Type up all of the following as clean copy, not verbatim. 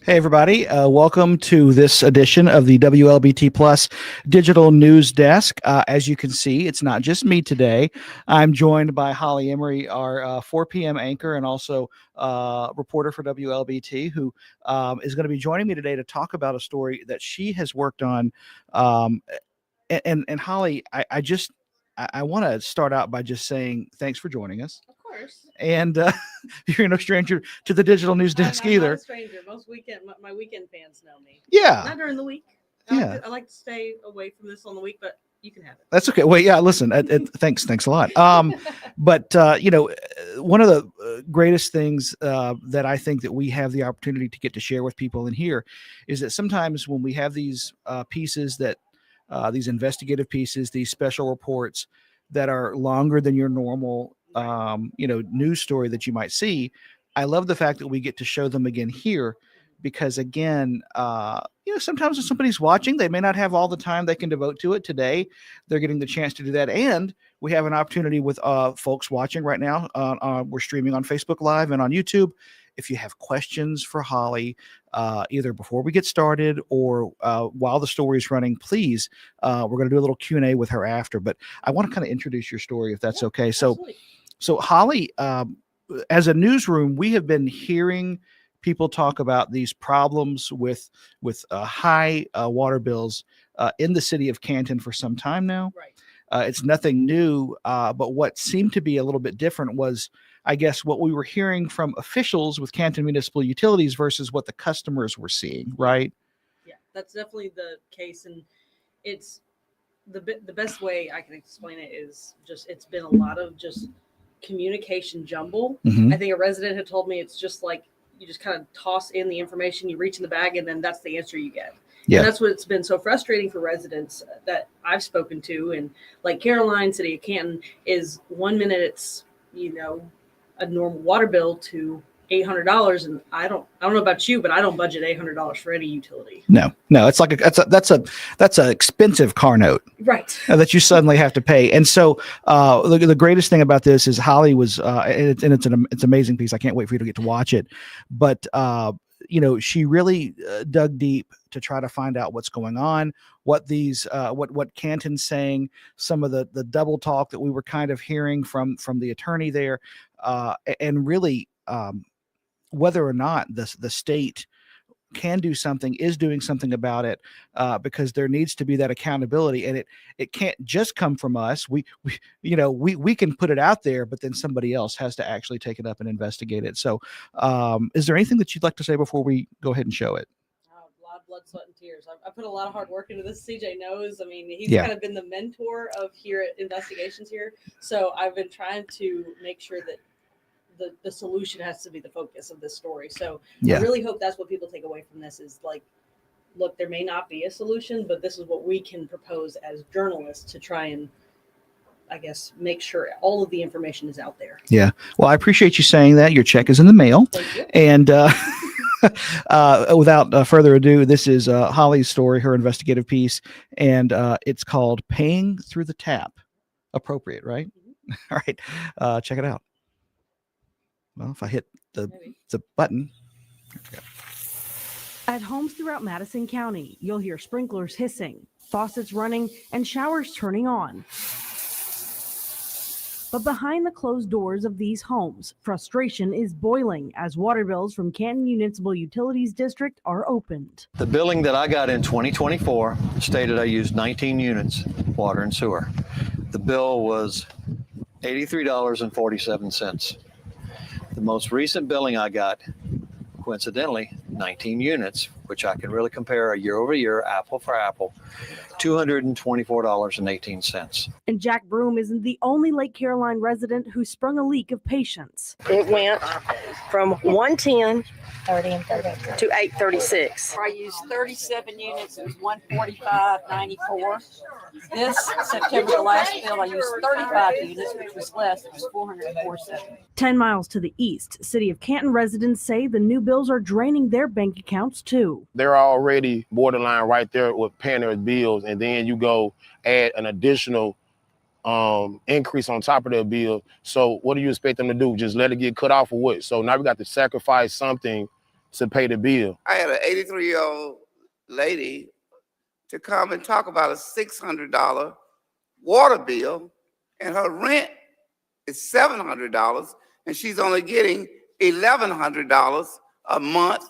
Hey, everybody. Welcome to this edition of the WLBT Plus Digital News Desk. As you can see, it's not just me today. I'm joined by Holly Emery, our 4 p.m. anchor and also reporter for WLBT, who is going to be joining me today to talk about a story that she has worked on. And Holly, I want to start out by just saying thanks for joining us. Of course. And you're no stranger to the digital news desk either. I'm not a stranger. Most my weekend fans know me. Yeah. Not during the week. I like to stay away from this on the week, but you can have it. That's okay. Well, yeah, listen, thanks a lot. But one of the greatest things that I think that we have the opportunity to get to share with people in here is that sometimes when we have these pieces that these investigative pieces, these special reports that are longer than your normal news story that you might see, I love the fact that we get to show them again here, because again, sometimes when somebody's watching, they may not have all the time they can devote to it. Today, they're getting the chance to do that. And we have an opportunity with folks watching right now. We're streaming on Facebook Live and on YouTube. If you have questions for Holly, either before we get started or while the story is running, please, we're going to do a little Q&A with her after. But I want to kind of introduce your story, if that's okay. Absolutely. So Holly, as a newsroom, we have been hearing people talk about these problems with high water bills in the city of Canton for some time now. Right. It's nothing new, but what seemed to be a little bit different was, I guess, what we were hearing from officials with Canton Municipal Utilities versus what the customers were seeing, right? Yeah, that's definitely the case, and it's the best way I can explain it is just it's been a lot of just communication jumble. Mm-hmm. I think a resident had told me it's just like you just kind of toss in the information, you reach in the bag, and then that's the answer you get. Yeah. And that's what's been so frustrating for residents that I've spoken to, and like Caroline, City of Canton, is 1 minute it's a normal water bill to $800, and I don't know about you, but I don't budget $800 for any utility. No, it's like that's a expensive car note, right? That you suddenly have to pay. And so the greatest thing about this is Holly was, it's an amazing piece. I can't wait for you to get to watch it. But she really dug deep to try to find out what's going on, what these what Canton's saying, some of the double talk that we were kind of hearing from the attorney there, and really whether or not the state can do something, is doing something about it, because there needs to be that accountability, and it can't just come from us. We can put it out there, but then somebody else has to actually take it up and investigate it. So is there anything that you'd like to say before we go ahead and show it? A lot of blood, sweat, and tears. I put a lot of hard work into this. CJ knows. I mean, he's kind of been the mentor of here at Investigations here. So I've been trying to make sure that the solution has to be the focus of this story. So I really hope that's what people take away from this is like look, there may not be a solution, but this is what we can propose as journalists to try and, I guess, make sure all of the information is out there. Yeah. Well, I appreciate you saying that. Your check is in the mail. Thank you. And without further ado, this is Holly's story, her investigative piece, and it's called Paying Through the Tap. Appropriate, right? Mm-hmm. All right. Check it out. Well, if I hit the button. At homes throughout Madison County, you'll hear sprinklers hissing, faucets running, and showers turning on. But behind the closed doors of these homes, frustration is boiling as water bills from Canton Municipal Utilities District are opened. The billing that I got in 2024 stated I used 19 units, water and sewer. The bill was $83.47. The most recent billing I got, coincidentally, 19 units, which I can really compare a year over year, apple for apple, $224.18. And Jack Broom isn't the only Lake Caroline resident who sprung a leak of patience. It went from 110 to 836. I used 37 units. It was 145.94. This September, the last bill, I used 35 units, which was less. It was 404.7. 10 miles to the east, City of Canton residents say the new bills are draining their bank accounts too. They're already borderline right there with paying their bills, and then you go add an additional increase on top of their bill. So what do you expect them to do? Just let it get cut off or what? So now we got to sacrifice something to pay the bill. I had an 83-year-old lady to come and talk about a $600 water bill, and her rent is $700, and she's only getting $1,100 a month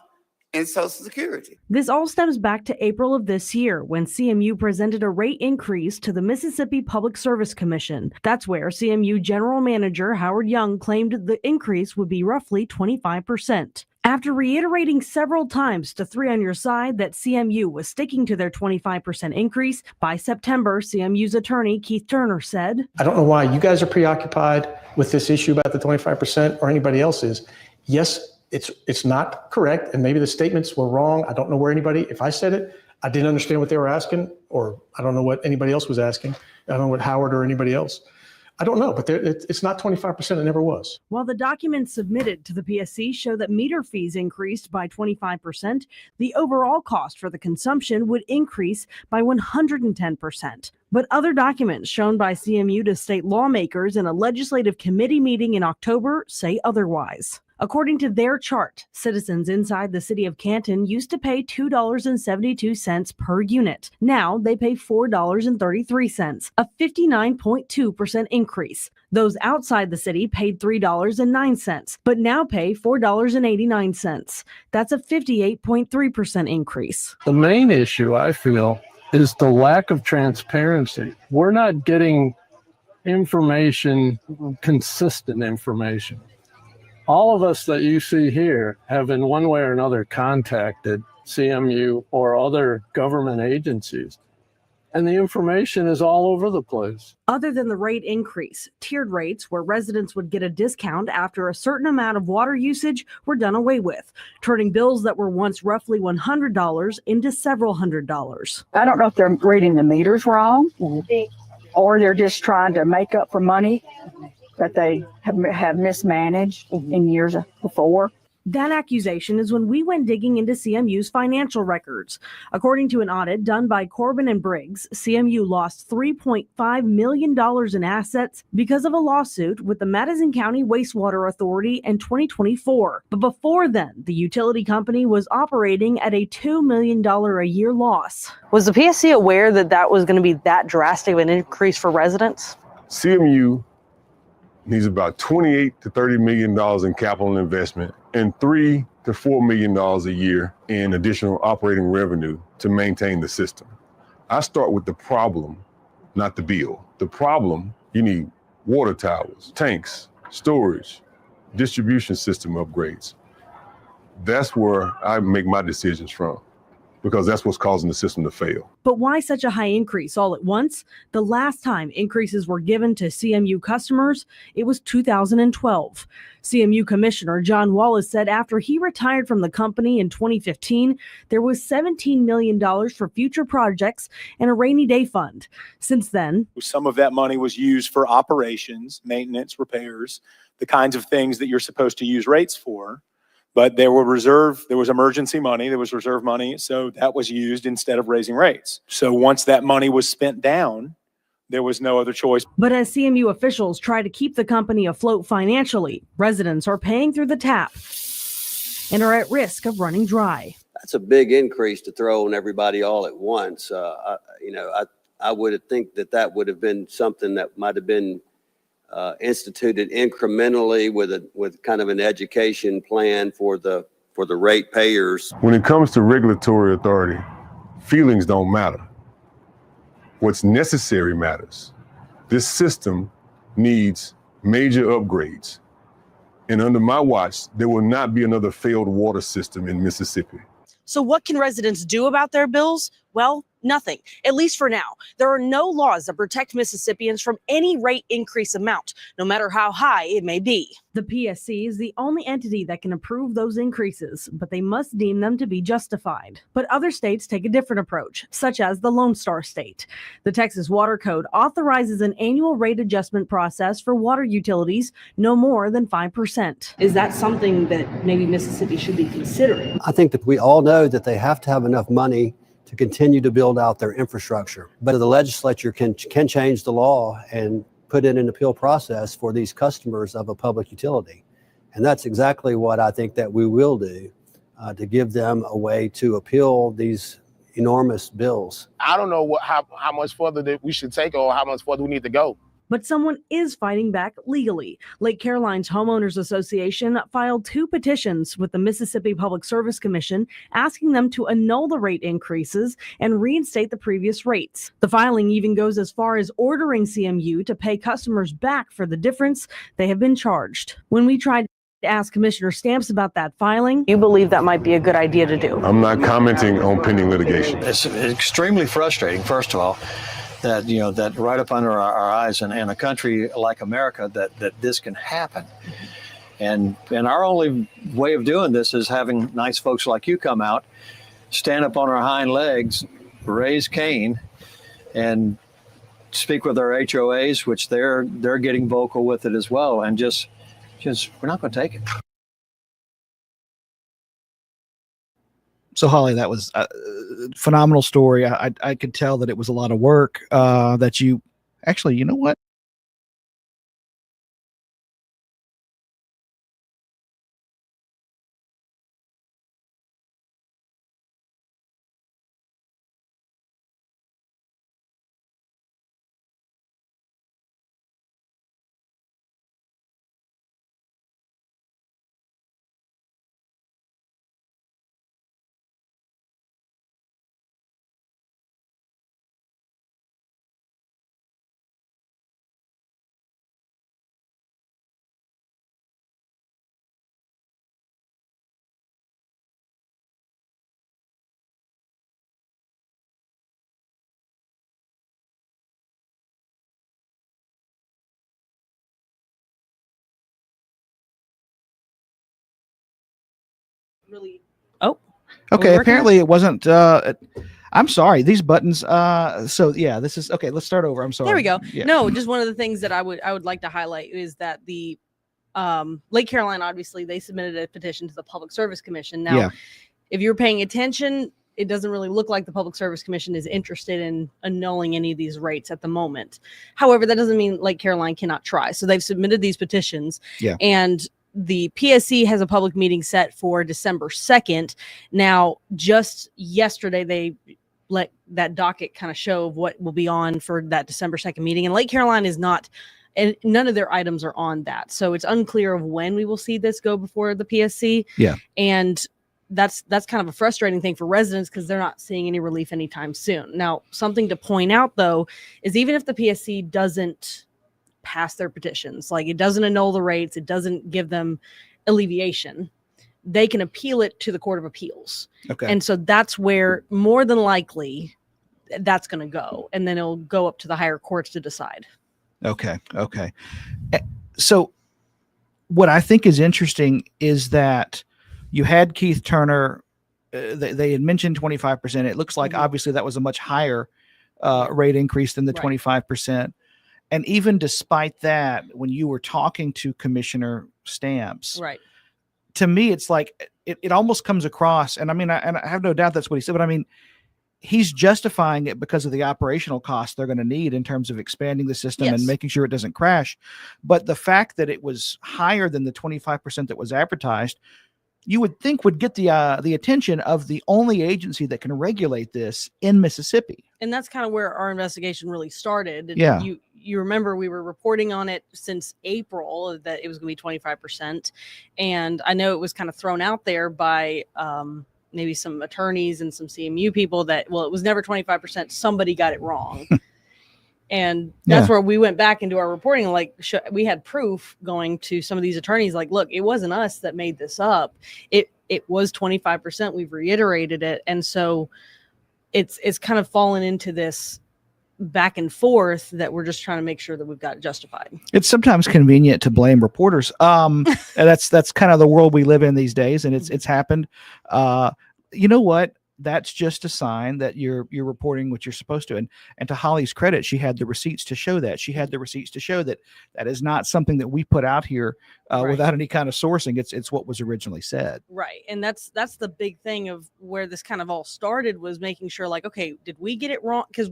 in Social Security. This all stems back to April of this year when CMU presented a rate increase to the Mississippi Public Service Commission. That's where CMU General Manager Howard Young claimed the increase would be roughly 25%. After reiterating several times to Three on Your Side that CMU was sticking to their 25% increase, by September, CMU's attorney Keith Turner said, I don't know why you guys are preoccupied with this issue about the 25% or anybody else is. Yes, it's not correct, and maybe the statements were wrong. I don't know where anybody, if I said it, I didn't understand what they were asking, or I don't know what anybody else was asking. I don't know what Howard or anybody else. I don't know, but it's not 25%. It never was. While the documents submitted to the PSC show that meter fees increased by 25%, the overall cost for the consumption would increase by 110%. But other documents shown by CMU to state lawmakers in a legislative committee meeting in October say otherwise. According to their chart, citizens inside the city of Canton used to pay $2.72 per unit. Now they pay $4.33, a 59.2% increase. Those outside the city paid $3.09, but now pay $4.89. That's a 58.3% increase. The main issue, I feel, is the lack of transparency. We're not getting information, consistent information. All of us that you see here have in one way or another contacted CMU or other government agencies, and the information is all over the place. Other than the rate increase, tiered rates where residents would get a discount after a certain amount of water usage were done away with, turning bills that were once roughly $100 into several $100s. I don't know if they're reading the meters wrong or they're just trying to make up for money that they have mismanaged in years before. That accusation is when we went digging into CMU's financial records. According to an audit done by Corbin and Briggs, CMU lost $3.5 million in assets because of a lawsuit with the Madison County Wastewater Authority in 2024. But before then, the utility company was operating at a $2 million a year loss. Was the PSC aware that that was going to be that drastic of an increase for residents? CMU needs about $28 to $30 million in capital investment and $3 to $4 million a year in additional operating revenue to maintain the system. I start with the problem, not the bill. The problem, you need water towers, tanks, storage, distribution system upgrades. That's where I make my decisions from. because that's what's causing the system to fail. But why such a high increase all at once? The last time increases were given to CMU customers, it was 2012. CMU Commissioner John Wallace said after he retired from the company in 2015, there was $17 million for future projects and a rainy day fund. Since then, some of that money was used for operations, maintenance, repairs, the kinds of things that you're supposed to use rates for. But there was emergency money, there was reserve money, so that was used instead of raising rates. So once that money was spent down, there was no other choice. But as CMU officials try to keep the company afloat financially, residents are paying through the tap and are at risk of running dry. That's a big increase to throw on everybody all at once. I would think that would have been something that might have been instituted incrementally with kind of an education plan for the rate payers. When it comes to regulatory authority, feelings don't matter. What's necessary matters. This system needs major upgrades. And under my watch, there will not be another failed water system in Mississippi. So what can residents do about their bills? Well, nothing, at least for now. There are no laws that protect Mississippians from any rate increase amount, no matter how high it may be. The PSC is the only entity that can approve those increases, but they must deem them to be justified. But other states take a different approach, such as the Lone Star State. The Texas Water Code authorizes an annual rate adjustment process for water utilities no more than 5%. Is that something that maybe Mississippi should be considering? I think that we all know that they have to have enough money to continue to build out their infrastructure. But the legislature can change the law and put in an appeal process for these customers of a public utility. And that's exactly what I think that we will do, to give them a way to appeal these enormous bills. I don't know how much further that we should take or how much further we need to go. But someone is fighting back legally. Lake Caroline's Homeowners Association filed 2 petitions with the Mississippi Public Service Commission asking them to annul the rate increases and reinstate the previous rates. The filing even goes as far as ordering CMU to pay customers back for the difference they have been charged. When we tried to ask Commissioner Stamps about that filing, You believe that might be a good idea to do? I'm not commenting on pending litigation. It's extremely frustrating, first of all, that right up under our eyes in a country like America that this can happen. And our only way of doing this is having nice folks like you come out, stand up on our hind legs, raise Cain, and speak with our HOAs, which they're getting vocal with it as well, and just we're not going to take it. So Holly, that was a phenomenal story. I could tell that it was a lot of work, that you actually, you know what? Really? Okay, apparently it wasn't. I'm sorry. These buttons. So yeah, this is okay. Let's start over. I'm sorry. There we go. Yeah. No, just one of the things that I would like to highlight is that the Lake Caroline, obviously, they submitted a petition to the Public Service Commission. Now, if you're paying attention, it doesn't really look like the Public Service Commission is interested in annulling any of these rates at the moment. However, that doesn't mean Lake Caroline cannot try. So they've submitted these petitions, and the PSC has a public meeting set for December 2nd. Now, just yesterday, they let that docket kind of show what will be on for that December 2nd meeting. And Lake Caroline is not, and none of their items are on that. So it's unclear of when we will see this go before the PSC. Yeah. And that's kind of a frustrating thing for residents because they're not seeing any relief anytime soon. Now, something to point out, though, is even if the PSC doesn't pass their petitions, like it doesn't annul the rates, it doesn't give them alleviation, they can appeal it to the Court of Appeals. Okay. And so that's where more than likely that's going to go. And then it'll go up to the higher courts to decide. Okay. Okay. So what I think is interesting is that you had Keith Turner. They had mentioned 25%. It looks like obviously that was a much higher rate increase than the 25%. And even despite that, when you were talking to Commissioner Stamps, Right. to me, it's like it almost comes across. And I mean, I have no doubt that's what he said, but I mean, he's justifying it because of the operational costs they're going to need in terms of expanding the system and making sure it doesn't crash. But the fact that it was higher than the 25% that was advertised, you would think would get the attention of the only agency that can regulate this in Mississippi. And that's kind of where our investigation really started. And Yeah. You remember we were reporting on it since April that it was going to be 25%. And I know it was kind of thrown out there by maybe some attorneys and some CMU people that, well, it was never 25%. Somebody got it wrong. And that's where we went back into our reporting. Like we had proof going to some of these attorneys, like, look, it wasn't us that made this up. It was 25%. We've reiterated it. And so it's kind of fallen into this back and forth that we're just trying to make sure that we've got it justified. It's sometimes convenient to blame reporters. And that's kind of the world we live in these days. And it's happened. You know what? That's just a sign that you're reporting what you're supposed to. And to Holly's credit, she had the receipts to show that. She had the receipts to show that that is not something that we put out here without any kind of sourcing. It's what was originally said. Right. And that's the big thing of where this kind of all started, was making sure, like, okay, did we get it wrong? Because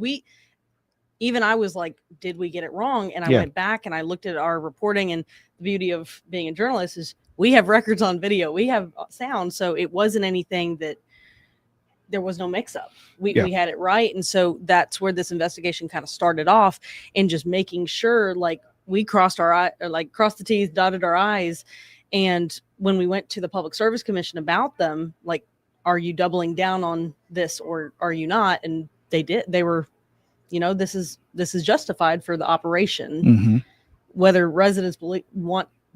I was like, did we get it wrong? And I went back and I looked at our reporting, and the beauty of being a journalist is we have records on video, we have sound. So it wasn't anything that there was no mix up. We had it right. And so that's where this investigation kind of started off, and just making sure, like, we crossed the T's, dotted our I's. And when we went to the Public Service Commission about them, like, are you doubling down on this or are you not? And they did. They were, this is justified for the operation. Mm-hmm. Whether residents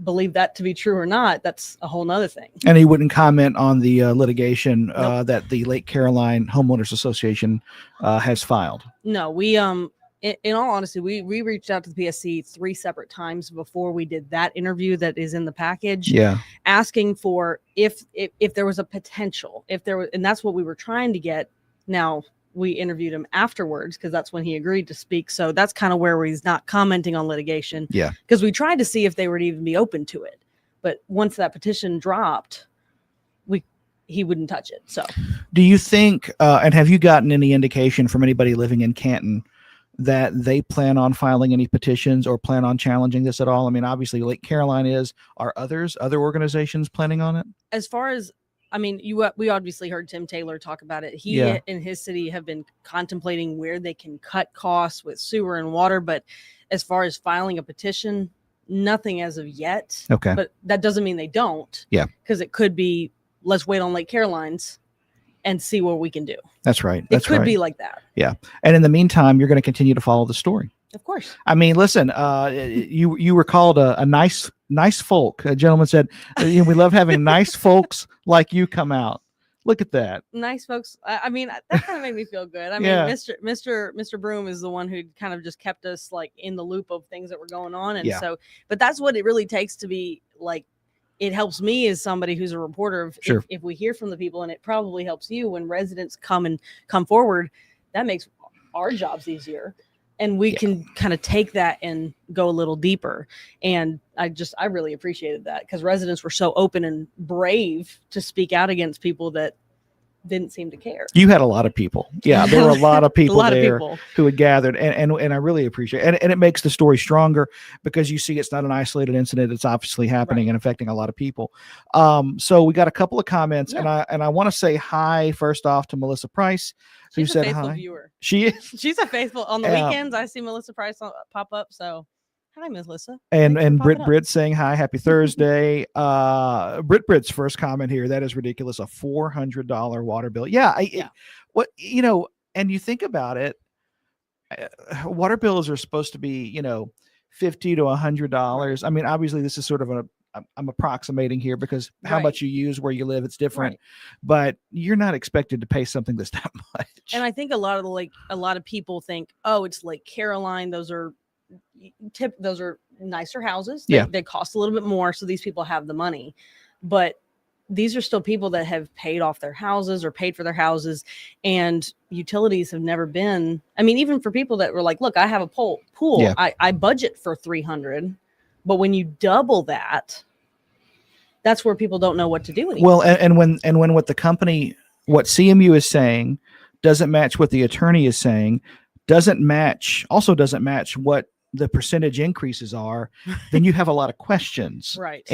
believe that to be true or not, that's a whole nother thing. And he wouldn't comment on the litigation that the Lake Caroline Homeowners Association has filed. No, we in all honesty, we reached out to the PSC 3 separate times before we did that interview that is in the package. Yeah. Asking for if there was a potential, and that's what we were trying to get. Now, we interviewed him afterwards because that's when he agreed to speak. So that's kind of where he's not commenting on litigation. Yeah. Because we tried to see if they would even be open to it. But once that petition dropped, he wouldn't touch it. So do you think, and have you gotten any indication from anybody living in Canton that they plan on filing any petitions or plan on challenging this at all? I mean, obviously Lake Caroline is. Are other organizations planning on it? As far as, I mean, we obviously heard Tim Taylor talk about it. He and his city have been contemplating where they can cut costs with sewer and water. But as far as filing a petition, nothing as of yet. Okay. But that doesn't mean they don't. Yeah. Because it could be, let's wait on Lake Caroline's and see what we can do. That's right. It could be like that. Yeah. And in the meantime, you're going to continue to follow the story. Of course. I mean, listen, you were called a nice folk. A gentleman said, we love having nice folks like you come out. Look at that. Nice folks. I mean, that kind of made me feel good. I mean, Mr. Broom is the one who kind of just kept us like in the loop of things that were going on. And so, but that's what it really takes to be like, it helps me as somebody who's a reporter. If we hear from the people, and it probably helps you when residents come forward, that makes our jobs easier. And we can kind of take that and go a little deeper. And I really appreciated that, because residents were so open and brave to speak out against people that didn't seem to care. You had a lot of people. Yeah, there were a lot of people there people who had gathered, and I really appreciate it. And it makes the story stronger because you see it's not an isolated incident. It's obviously happening and affecting a lot of people. So we got a couple of comments, and I want to say hi first off to Melissa Price, who said hi. Viewer. She is. She's a faithful. On the weekends, I see Melissa Price pop up. So hi, Ms. Melissa. And Britt saying hi, happy Thursday. Britt's first comment here, that is ridiculous, a $400 water bill. And you think about it, water bills are supposed to be, $50 to $100. I mean, obviously this is sort of I'm approximating here because how Right. much you use where you live, it's different, Right. but you're not expected to pay something that's that much. And I think a lot of people think, oh, it's Lake Caroline. Those are nicer houses. Yeah. They cost a little bit more, so these people have the money. But these are still people that have paid off their houses or paid for their houses, and utilities have never been. I mean, even for people that were like, look, I have a pool. Yeah. I budget for $300, but when you double that, that's where people don't know what to do anymore. Well, and when what the company, what CMU is saying doesn't match what the attorney is saying, doesn't match what the percentage increases are, then you have a lot of questions. Right.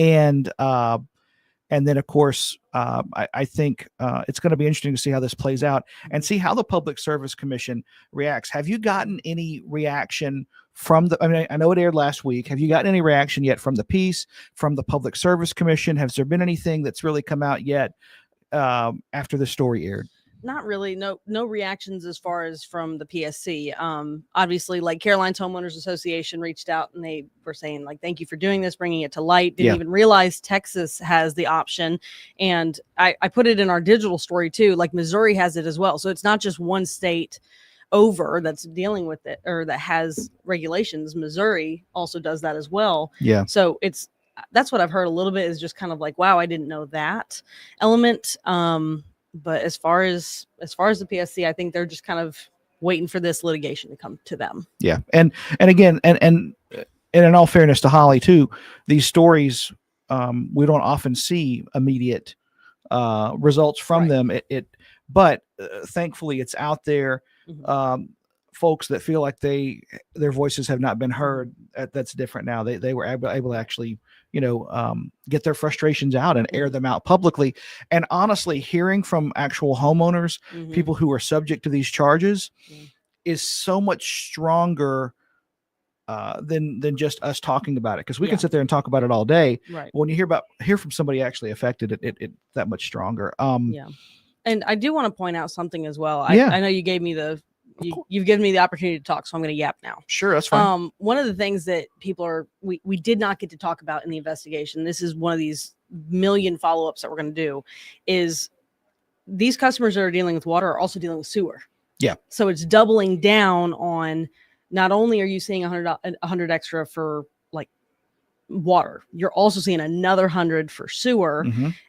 And then, of course, I think it's going to be interesting to see how this plays out and see how the Public Service Commission reacts. Have you gotten any reaction from the, I mean, I know it aired last week. Have you gotten any reaction yet from the piece, from the Public Service Commission? Has there been anything that's really come out yet after the story aired? Not really. No reactions as far as from the PSC. Obviously, like Caroline's Homeowners Association reached out and they were saying, like, thank you for doing this, bringing it to light. Didn't even realize Texas has the option. And I put it in our digital story too. Like Missouri has it as well. So it's not just one state over that's dealing with it or that has regulations. Missouri also does that as well. Yeah. So that's what I've heard a little bit, is just kind of like, wow, I didn't know that element. But as far as the PSC, I think they're just kind of waiting for this litigation to come to them. Yeah. And again, and in all fairness to Holly too, these stories, we don't often see immediate results from them. But thankfully it's out there. Folks that feel like their voices have not been heard, that's different now. They were able to actually, get their frustrations out and air them out publicly. And honestly, hearing from actual homeowners, people who are subject to these charges, is so much stronger than just us talking about it. Because we can sit there and talk about it all day. Right. When you hear from somebody actually affected, it that much stronger. Yeah. And I do want to point out something as well. Yeah. I know you gave me you've given me the opportunity to talk, so I'm going to yap now. Sure, that's fine. One of the things that we did not get to talk about in the investigation, this is one of these million follow-ups that we're going to do, is these customers that are dealing with water are also dealing with sewer. Yeah. So it's doubling down on, not only are you seeing $100 extra for like water, you're also seeing another $100 for sewer.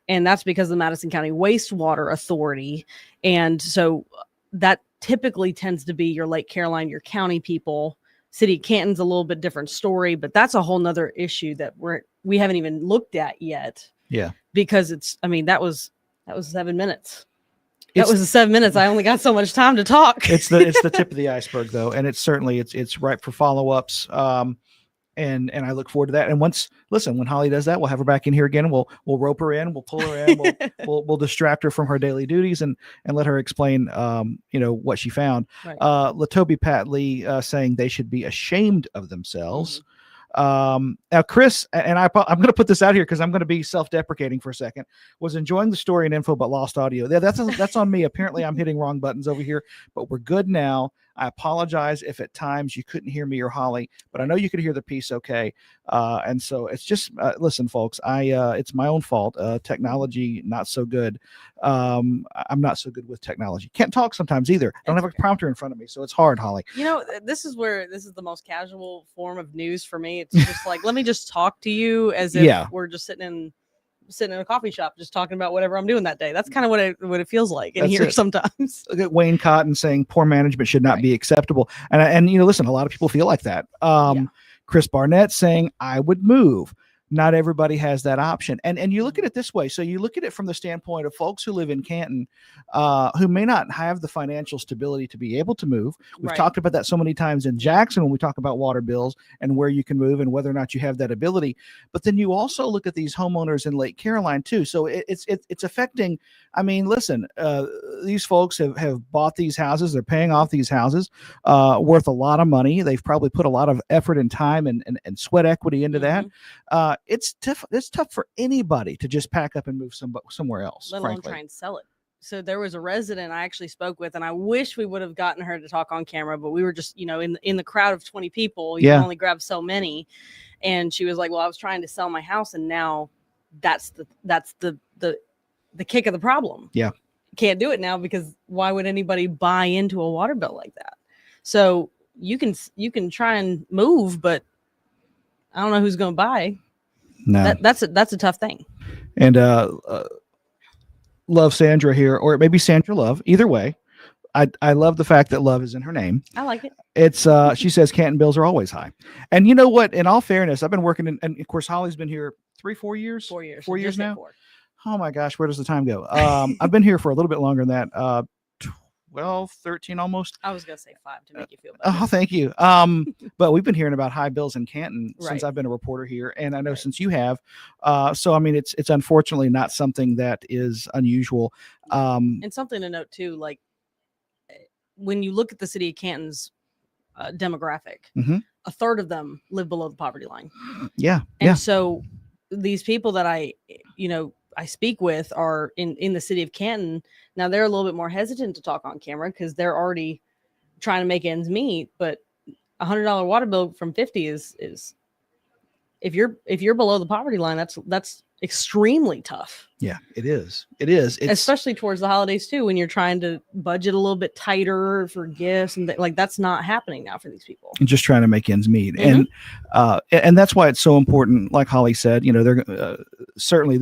And that's because of the Madison County Wastewater Authority. And so that typically tends to be your Lake Caroline, your county people. City of Canton's a little bit different story, but that's a whole nother issue that we haven't even looked at yet. Yeah. Because that was 7 minutes. That was the 7 minutes. I only got so much time to talk. It's the tip of the iceberg though. And it's certainly, it's ripe for follow-ups. And I look forward to that. And when Holly does that, we'll have her back in here again. We'll rope her in, we'll pull her in, we'll distract her from her daily duties and let her explain, what she found. Right. Latobi Pat Lee saying they should be ashamed of themselves. Now Chris, and I'm going to put this out here because I'm going to be self-deprecating for a second, was enjoying the story and info, but lost audio. Yeah, that's on me. Apparently I'm hitting wrong buttons over here, but we're good now. I apologize if at times you couldn't hear me or Holly, but I know you could hear the piece okay. And so it's just, listen, folks, it's my own fault. Technology, not so good. I'm not so good with technology. Can't talk sometimes either. I don't have a prompter in front of me, so it's hard, Holly. This is the most casual form of news for me. It's just like, let me just talk to you as if we're just sitting in a coffee shop, just talking about whatever I'm doing that day. That's kind of what it feels like in here sometimes. Look at Wayne Cotton saying poor management should not be acceptable. And listen, a lot of people feel like that. Chris Barnett saying I would move. Not everybody has that option. And you look at it this way. So you look at it from the standpoint of folks who live in Canton, who may not have the financial stability to be able to move. We've talked about that so many times in Jackson when we talk about water bills and where you can move and whether or not you have that ability. But then you also look at these homeowners in Lake Caroline too. So it's affecting. I mean, listen, these folks have bought these houses. They're paying off these houses worth a lot of money. They've probably put a lot of effort and time and sweat equity into that. It's tough for anybody to just pack up and move somewhere else, let alone try and sell it. So there was a resident I actually spoke with, and I wish we would have gotten her to talk on camera, but we were just, in the crowd of 20 people, you can only grab so many. And she was like, well, I was trying to sell my house, and now that's the kick of the problem. Yeah. Can't do it now, because why would anybody buy into a water bill like that? So you can try and move, but I don't know who's going to buy. No. That's a tough thing. And love Sandra here, or maybe Sandra Love. Either way, I love the fact that Love is in her name. I like it. It's she says Canton bills are always high. And you know what? In all fairness, I've been working in, and of course Holly's been here 4 years. 4 years. 4 years Just hit now. 4. Oh my gosh, where does the time go? I've been here for a little bit longer than that. 12, 13 almost. I was gonna say 5 to make you feel better. Oh, thank you. But we've been hearing about high bills in Canton since Right. I've been a reporter here, and I know since you have. So I mean, it's unfortunately not something that is unusual. And something to note too, like when you look at the city of Canton's demographic, Mhm. a third of them live below the poverty line. Yeah. And Yeah. so these people that I speak with are in the city of Canton. Now they're a little bit more hesitant to talk on camera because they're already trying to make ends meet. But $100 water bill from 50 is if you're below the poverty line, that's extremely tough. Yeah, it is. It is. It's, Especially towards the holidays too, when you're trying to budget a little bit tighter for gifts and like that's not happening now for these people. just trying to make ends meet. Mhm. And that's why it's so important. Like Holly said, they're certainly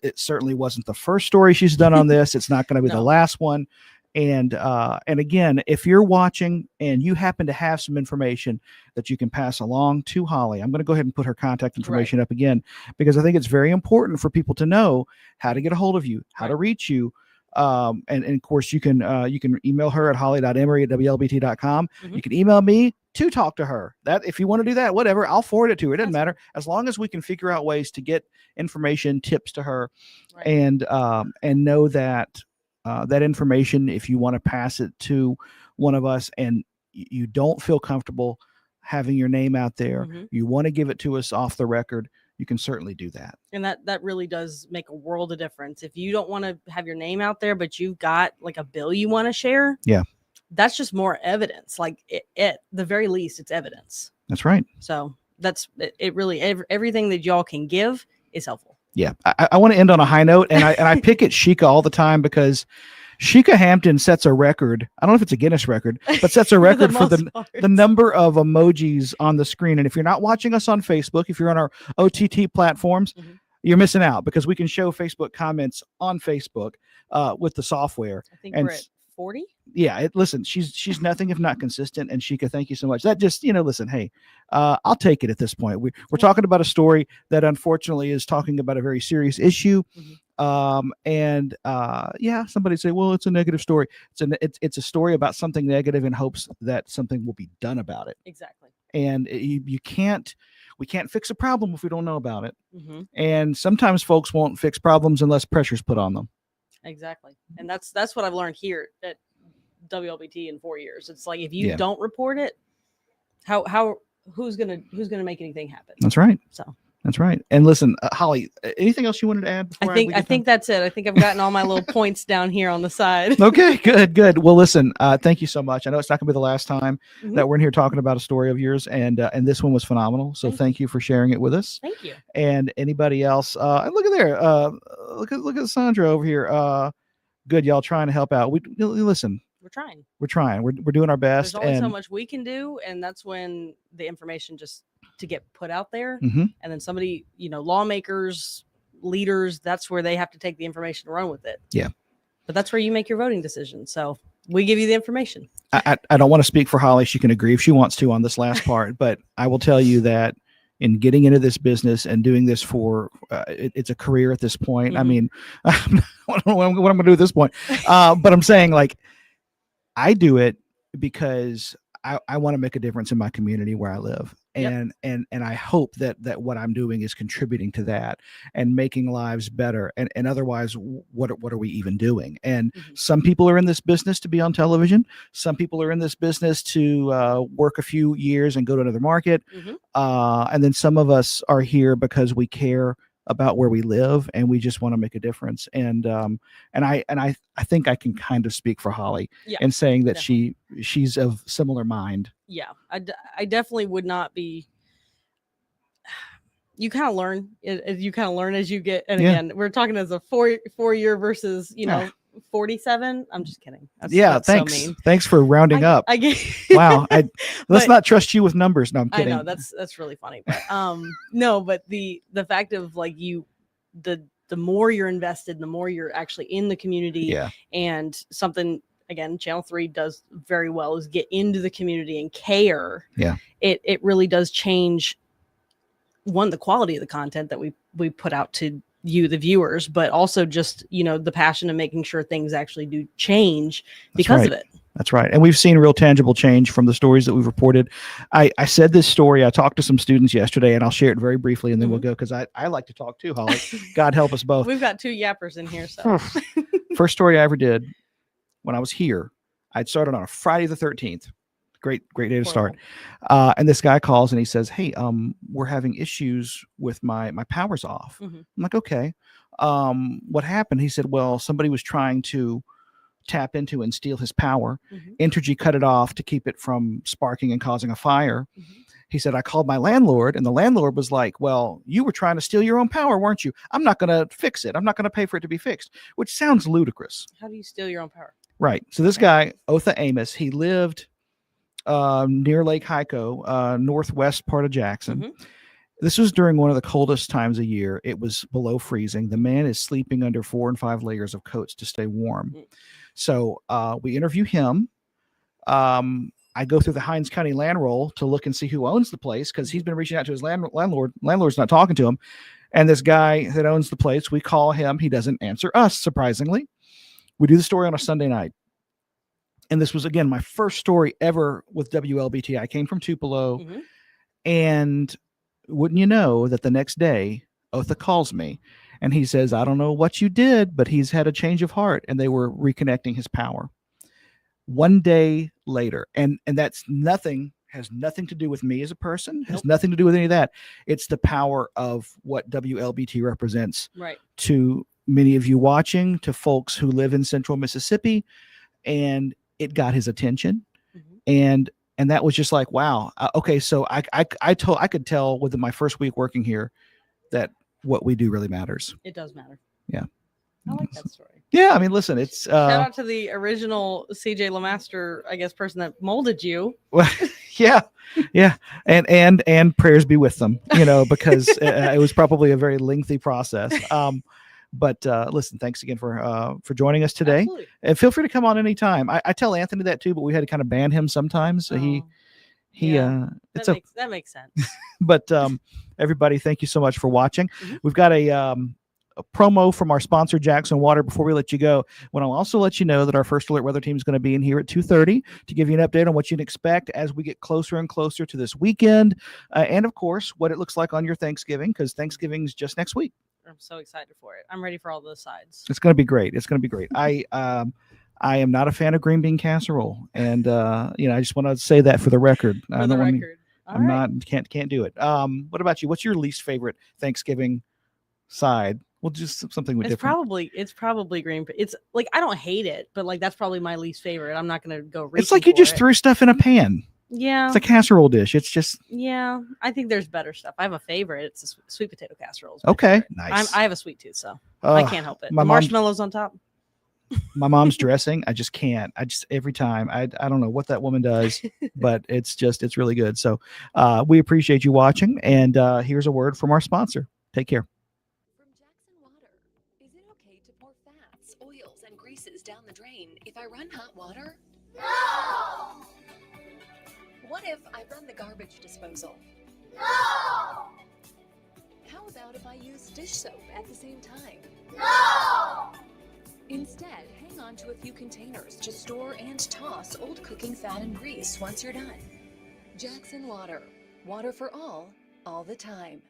it certainly wasn't the first story she's done on this. It's not going to be the No. last one. And again, if you're watching and you happen to have some information that you can pass along to Holly, I'm going to go ahead and put her contact information up again, because I think it's very important for people to know how to get a hold of you, how to reach you. And of course you can email her at holly.emery@wlbt.com. Mhm. You can email me to talk to her. That if you want to do that, whatever, I'll forward it to her. It doesn't matter, as long as we can figure out ways to get information, tips to her, and know that that information, if you want to pass it to one of us and you don't feel comfortable having your name out there, Mhm. you want to give it to us off the record, you can certainly do that. And that really does make a world of difference. If you don't want to have your name out there, but you've got like a bill you want to share, Yeah, that's just more evidence. Like it the very least, it's evidence. that's right. So that's it. Really, everything that y'all can give is helpful. Yeah, I want to end on a high note, and I pick at Sheikah all the time because Sheikah Hampton sets a record. I don't know if it's a Guinness record, but sets a record for the number of emojis on the screen. And if you're not watching us on Facebook, if you're on our OTT platforms, you're missing out, because we can show Facebook comments on Facebook with the software. I think and we're at 40. Yeah, listen, she's nothing if not consistent. And Sheikah, thank you so much. That just, listen, hey, I'll take it at this point. We're talking about a story that unfortunately is talking about a very serious issue. Somebody say, well, it's a negative story. It's a story about something negative in hopes that something will be done about it. Exactly. And we can't fix a problem if we don't know about it. Mhm. And sometimes folks won't fix problems unless pressure's put on them. Exactly. And that's what I've learned here at WLBT in 4 years. It's like if you Yeah. don't report it, who's gonna make anything happen? That's right. So That's right. And listen, Holly, anything else you wanted to add? I think that's it. I think I've gotten all my little points down here on the side. Okay, good. Well, listen, thank you so much. I know it's not going to be the last time Mhm. that we're in here talking about a story of yours, and this one was phenomenal. So thank you for sharing it with us. Thank you. And anybody else? And look at there. Look at Sandra over here. Good, y'all trying to help out. Listen. We're trying. We're trying. We're doing our best. There's only and so much we can do, and that's when the information just to get put out there, Mhm. and then somebody, lawmakers, leaders, that's where they have to take the information and run with it. Yeah. But that's where you make your voting decision. So we give you the information. I don't want to speak for Holly. She can agree if she wants to on this last part, but I will tell you that in getting into this business and doing this for it's a career at this point. I Mhm. mean, I don't know what I'm going to do at this point. But I'm saying, like, I do it because I want to make a difference in my community where I live. Yep. And I hope that what I'm doing is contributing to that and making lives better. And otherwise, what are we even doing? And some people are in this business to be on television. Some people are in this business to work a few years and go to another market. And then some of us are here because we care about where we live and we just want to make a difference. And I think I can kind of speak for Holly in saying that she's of similar mind. Yeah, I definitely would not be You kind of learn. You kind of learn as you get. And Yeah. again, we're talking as a four-year versus 47. I'm just kidding. That's thanks. So mean. Thanks for rounding up. Wow. Let's not trust you with numbers. No, I'm kidding. I know that's really funny. But no, but the fact of like the more you're invested, the more you're actually in the community. Yeah. And something again, Channel 3 does very well is get into the community and care. Yeah. It really does change the quality of the content that we put out to you, the viewers, but also just, the passion of making sure things actually do change because of it. That's right. And we've seen real tangible change from the stories that we've reported. I said this story, I talked to some students yesterday, and I'll share it very briefly and then we'll go, because I like to talk too, Holly. God help us both. We've got two yappers in here. So first story I ever did when I was here, I'd started on a Friday the 13th. Great day to start. And this guy calls and he says, hey, we're having issues with my power's off. I'm like, okay. What happened? He said, well, somebody was trying to tap into and steal his power. Entergy cut it off to keep it from sparking and causing a fire. He said, I called my landlord, and the landlord was like, well, you were trying to steal your own power, weren't you? I'm not going to fix it. I'm not going to pay for it to be fixed, which sounds ludicrous. How do you steal your own power? Right. So this guy, Otha Amos, he lived near Lake Hyco, northwest part of Jackson. This was during one of the coldest times of year. It was below freezing. The man is sleeping under 4 and 5 layers of coats to stay warm. So we interview him. I go through the Hinds County land roll to look and see who owns the place, because he's been reaching out to his landlord. Landlord's not talking to him. And this guy that owns the place, we call him. He doesn't answer us, surprisingly. We do the story on a Sunday night. And this was, again, my first story ever with WLBT. I came from Tupelo. And wouldn't you know that the next day, Otha calls me and he says, I don't know what you did, but he's had a change of heart, and they were reconnecting his power. One day later, and that's has nothing to do with me as a person, has nothing to do with any of that. It's the power of what WLBT represents to many of you watching, to folks who live in central Mississippi, and it got his attention. And that was just like, wow. Okay. So I could tell within my first week working here that what we do really matters. It does matter. Yeah. I like that story. Yeah. I mean, listen, it's shout out to the original CJ Lemaster, I guess, person that molded you. Well, yeah. And prayers be with them, because it was probably a very lengthy process. But listen, thanks again for joining us today. Absolutely. And feel free to come on anytime. I tell Anthony that too, but we had to kind of ban him sometimes. So that makes sense. But everybody, thank you so much for watching. We've got a promo from our sponsor, Jackson Water, before we let you go. When I'll also let you know that our First Alert Weather Team is going to be in here at 2:30 to give you an update on what you can expect as we get closer and closer to this weekend. And of course, what it looks like on your Thanksgiving, because Thanksgiving's just next week. I'm so excited for it. I'm ready for all those sides. It's going to be great. It's going to be great. I am not a fan of green bean casserole, and I just want to say that for the record. Can't do it. What about you? What's your least favorite Thanksgiving side? Well, just something with different. It's probably green. It's like, I don't hate it, but like that's probably my least favorite. I'm not going to go. It's like you just threw stuff in a pan. Yeah. It's a casserole dish. It's just. Yeah. I think there's better stuff. I have a favorite. It's a sweet potato casserole. Okay. Nice. I have a sweet tooth, so I can't help it. Marshmallows on top. My mom's dressing. I just can't. Every time. I don't know what that woman does, but it's really good. So we appreciate you watching. And here's a word from our sponsor. Take care. From Jackson Water. Is it okay to pour fats, oils, and greases down the drain if I run hot water? No! What if I run the garbage disposal? No! How about if I use dish soap at the same time? No! Instead, hang on to a few containers to store and toss old cooking fat and grease once you're done. Jackson Water. Water for all the time.